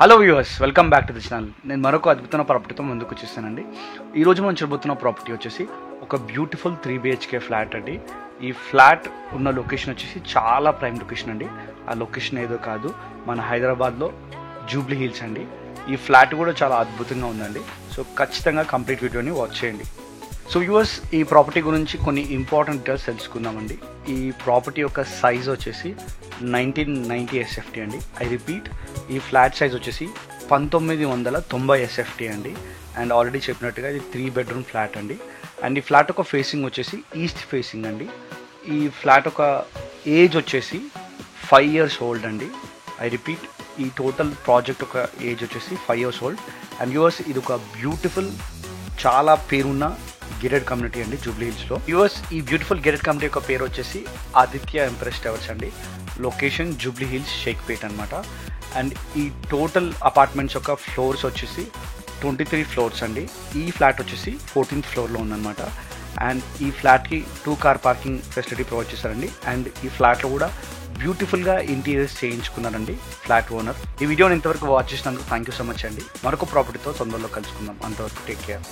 Hello viewers, welcome back to the channel. నేను మరొక అద్భుతమైన ప్రాపర్టీతో ముందుకు వచ్చేసానండి. ఈరోజు మనం చూడబోతున్న ప్రాపర్టీ వచ్చేసి ఒక బ్యూటిఫుల్ 3 BHK ఫ్లాట్ అండి. ఈ ఫ్లాట్ ఉన్న లొకేషన్ వచ్చేసి చాలా ప్రైమ్ లొకేషన్ అండి. ఆ లొకేషన్ ఏదో కాదు, మన హైదరాబాద్లో జూబ్లీ హిల్స్ అండి. ఈ ఫ్లాట్ కూడా చాలా అద్భుతంగా ఉందండి. సో ఖచ్చితంగా కంప్లీట్ వీడియోని వాచ్ చేయండి. సో వ్యూవర్స్, ఈ ప్రాపర్టీ గురించి కొన్ని ఇంపార్టెంట్ డీటెయిల్స్ తెలుసుకుందామండి. ఈ ప్రాపర్టీ యొక్క సైజ్ వచ్చేసి 1990 SFT అండి. ఐ రిపీట్, ఈ ఫ్లాట్ సైజ్ వచ్చేసి 1990 SFT అండి. అండ్ ఆల్రెడీ చెప్పినట్టుగా ఇది 3 బెడ్రూమ్ ఫ్లాట్ అండి. అండ్ ఈ ఫ్లాట్ యొక్క ఫేసింగ్ వచ్చేసి ఈస్ట్ ఫేసింగ్ అండి. ఈ ఫ్లాట్ ఒక ఏజ్ వచ్చేసి 5 years ఓల్డ్ అండి. ఐ రిపీట్, ఈ టోటల్ ప్రాజెక్ట్ ఒక ఏజ్ వచ్చేసి 5 years ఓల్డ్. అండ్ వ్యూవర్స్, ఇది ఒక బ్యూటిఫుల్, చాలా పేరున్న గేటెడ్ కమ్యూనిటీ అండి జూబ్లీ హిల్స్లో. వ్యూవర్స్, ఈ బ్యూటిఫుల్ గేటెడ్ కమ్యూనిటీ యొక్క పేరు వచ్చేసి ఆదిత్య ఎంప్రెస్ టవర్స్ అండి. లొకేషన్ జూబ్లీ హిల్స్, షేక్పేట్ అనమాట. అండ్ ఈ టోటల్ అపార్ట్మెంట్స్ యొక్క ఫ్లోర్స్ వచ్చేసి 23 floors అండి. ఈ ఫ్లాట్ వచ్చేసి 14th floorలో ఉందన్నమాట. అండ్ ఈ ఫ్లాట్కి 2 car పార్కింగ్ ఫెసిలిటీ ప్రొవైడ్ చేశారండి. అండ్ ఈ ఫ్లాట్లో కూడా బ్యూటిఫుల్గా ఇంటీరియర్స్ చేయించుకున్నారండి ఫ్లాట్ ఓనర్. ఈ వీడియోని ఇంతవరకు వాచ్ చేసినందుకు థ్యాంక్ యూ సో మచ్ అండి. మరొక ప్రాపర్టీతో తొందరలో కలుసుకుందాం. అంతవరకు టేక్ కేర్.